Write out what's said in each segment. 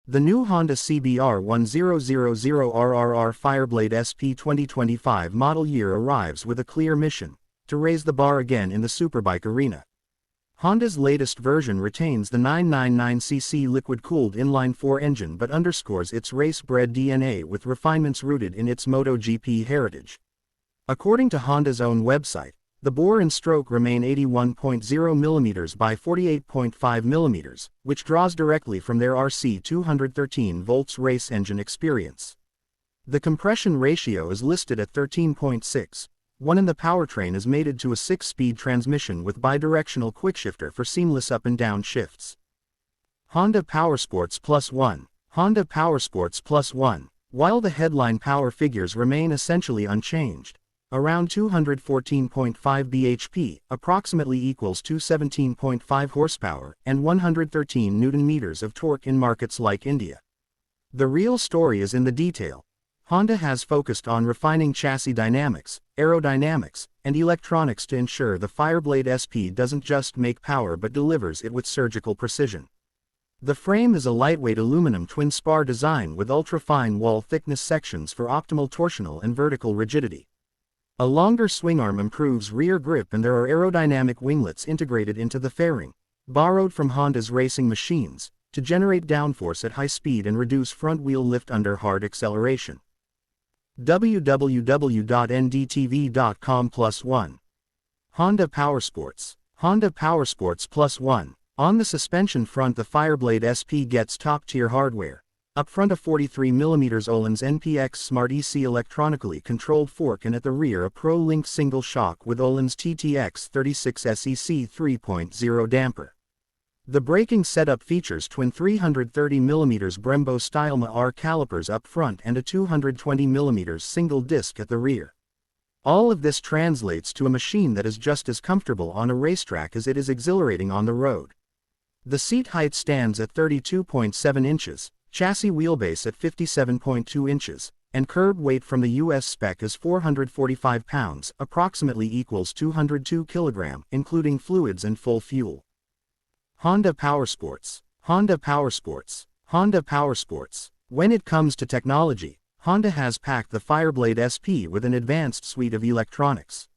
The new Honda CBR1000RR-R Fireblade SP 2025 model year arrives with a clear mission: to raise the bar again in the superbike arena. Honda's latest version retains the 999cc liquid-cooled inline-four engine but underscores its race-bred DNA with refinements rooted in its MotoGP heritage. According to Honda's own website, the bore and stroke remain 81.0mm by 48.5mm, which draws directly from their RC 213 volts race engine experience. The compression ratio is listed at 13.6, and the powertrain is mated to a 6-speed transmission with bidirectional quickshifter for seamless up and down shifts. Honda Powersports Plus One. Honda Powersports Plus One. While the headline power figures remain essentially unchanged, around 214.5 bhp, approximately equals 217.5 horsepower, and 113 Nm of torque in markets like India. The real story is in the detail. Honda has focused on refining chassis dynamics, aerodynamics, and electronics to ensure the Fireblade SP doesn't just make power but delivers it with surgical precision. The frame is a lightweight aluminum twin-spar design with ultra-fine wall thickness sections for optimal torsional and vertical rigidity. A longer swingarm improves rear grip, and there are aerodynamic winglets integrated into the fairing, borrowed from Honda's racing machines, to generate downforce at high speed and reduce front wheel lift under hard acceleration. www.ndtv.com Plus One. Honda Powersports. Honda Powersports Plus One. On the suspension front, the Fireblade SP gets top-tier hardware. Up front, a 43mm Öhlins NPX Smart EC electronically controlled fork, and at the rear a Pro-Link single shock with Öhlins TTX 36 SEC 3.0 damper. The braking setup features twin 330mm Brembo Stylema R calipers up front and a 220mm single disc at the rear. All of this translates to a machine that is just as comfortable on a racetrack as it is exhilarating on the road. The seat height stands at 32.7 inches, chassis wheelbase at 57.2 inches, and curb weight from the US spec is 445 pounds, approximately equals 202 kg, including fluids and full fuel. Honda Powersports. Honda Powersports. Honda Powersports. When it comes to technology, Honda has packed the Fireblade SP with an advanced suite of electronics.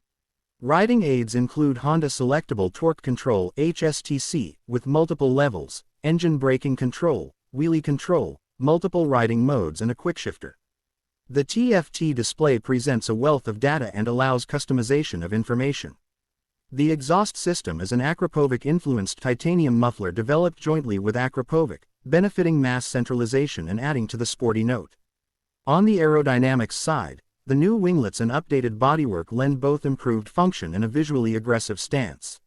Riding aids include Honda Selectable Torque Control (HSTC) with multiple levels, engine braking control, wheelie control, multiple riding modes, and a quickshifter. The TFT display presents a wealth of data and allows customization of information. The exhaust system is an Akrapovic-influenced titanium muffler developed jointly with Akrapovic, benefiting mass centralization and adding to the sporty note. On the aerodynamics side, the new winglets and updated bodywork lend both improved function and a visually aggressive stance.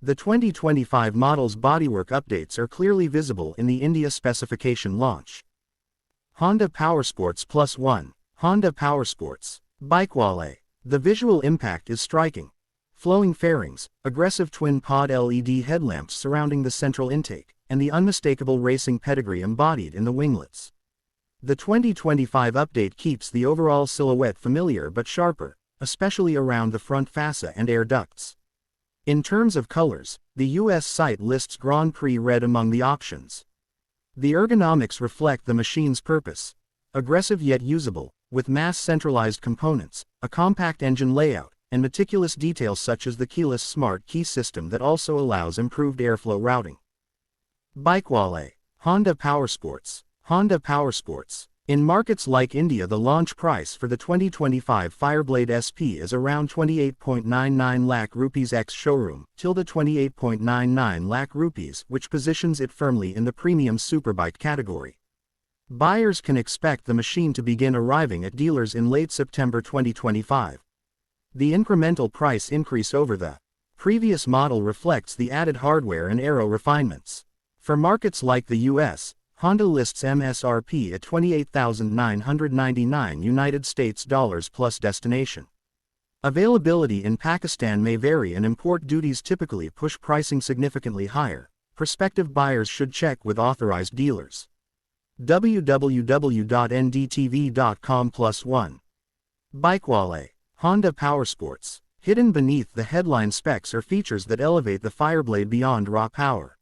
The 2025 model's bodywork updates are clearly visible in the India specification launch. Honda Powersports Plus One. Honda Powersports. Bikewale. The visual impact is striking. Flowing fairings, aggressive twin-pod LED headlamps surrounding the central intake, and the unmistakable racing pedigree embodied in the winglets. The 2025 update keeps the overall silhouette familiar but sharper, especially around the front fascia and air ducts. In terms of colors, the US site lists Grand Prix Red among the options. The ergonomics reflect the machine's purpose: aggressive yet usable, with mass centralized components, a compact engine layout, and meticulous details such as the keyless smart key system that also allows improved airflow routing. Bikewale. Honda Powersports. Honda Powersports. In markets like India, the launch price for the 2025 Fireblade SP is around 28.99 lakh rupees ex-showroom, till the 28.99 lakh rupees, which positions it firmly in the premium superbike category. Buyers can expect the machine to begin arriving at dealers in late September 2025. The incremental price increase over the previous model reflects the added hardware and aero refinements. For markets like the US, Honda lists MSRP at $28,999 United States dollars plus destination. Availability in Pakistan may vary, and import duties typically push pricing significantly higher. Prospective buyers should check with authorized dealers. www.ndtv.com Plus One. Bikewale. Honda Powersports. Hidden beneath the headline specs are features that elevate the Fireblade beyond raw power.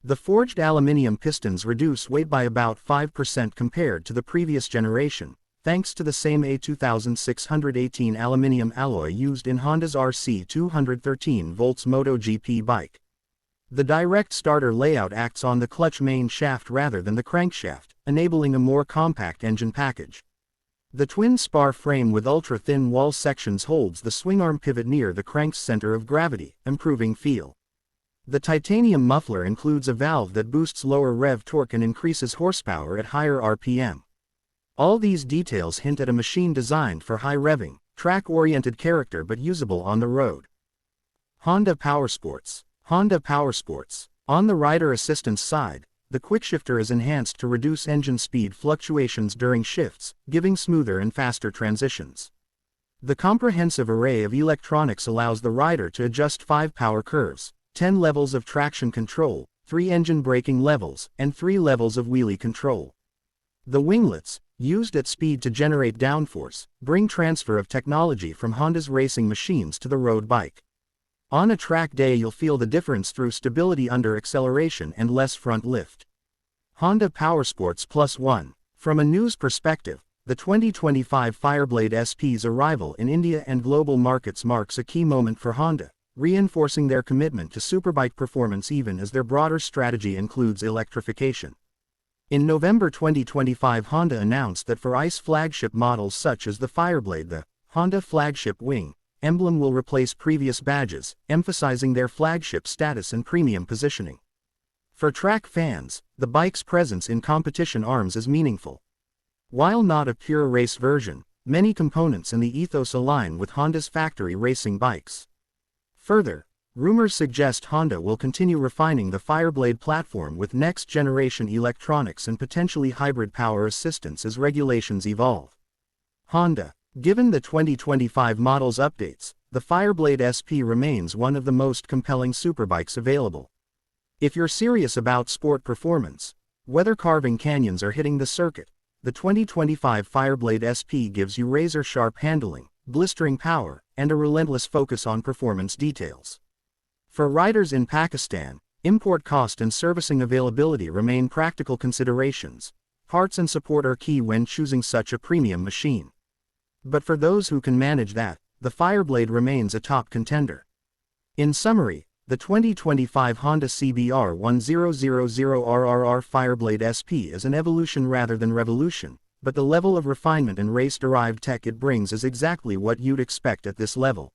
The forged aluminium pistons reduce weight by about 5% compared to the previous generation, thanks to the same A2618 aluminium alloy used in Honda's RC 213 volts MotoGP bike. The direct starter layout acts on the clutch main shaft rather than the crankshaft, enabling a more compact engine package. The twin spar frame with ultra-thin wall sections holds the swing arm pivot near the crank's center of gravity, improving feel. The titanium muffler includes a valve that boosts lower rev torque and increases horsepower at higher RPM. All these details hint at a machine designed for high revving, track-oriented character but usable on the road. Honda Powersports. Honda Powersports. On the rider assistance side, the quickshifter is enhanced to reduce engine speed fluctuations during shifts, giving smoother and faster transitions. The comprehensive array of electronics allows the rider to adjust 5 power curves, 10 levels of traction control, 3 engine braking levels, and 3 levels of wheelie control. The winglets, used at speed to generate downforce, bring transfer of technology from Honda's racing machines to the road bike. On a track day you'll feel the difference through stability under acceleration and less front lift. Honda Powersports Plus One. From a news perspective, the 2025 Fireblade SP's arrival in India and global markets marks a key moment for Honda, reinforcing their commitment to superbike performance even as their broader strategy includes electrification. In November 2025, Honda announced that for ICE flagship models such as the Fireblade, the Honda flagship wing emblem will replace previous badges, emphasizing their flagship status and premium positioning. For track fans, the bike's presence in competition arms is meaningful. While not a pure race version, many components in the ethos align with Honda's factory racing bikes. Further, rumors suggest Honda will continue refining the Fireblade platform with next-generation electronics and potentially hybrid power assistance as regulations evolve. Honda. Given the 2025 model's updates, the Fireblade SP remains one of the most compelling superbikes available. If you're serious about sport performance, whether carving canyons or hitting the circuit, the 2025 Fireblade SP gives you razor-sharp handling, blistering power, and a relentless focus on performance details. For riders in Pakistan, import cost and servicing availability remain practical considerations. Parts and support are key when choosing such a premium machine. But for those who can manage that, the Fireblade remains a top contender. In summary, the 2025 Honda CBR1000RR-R Fireblade SP is an evolution rather than revolution, but the level of refinement and race-derived tech it brings is exactly what you'd expect at this level.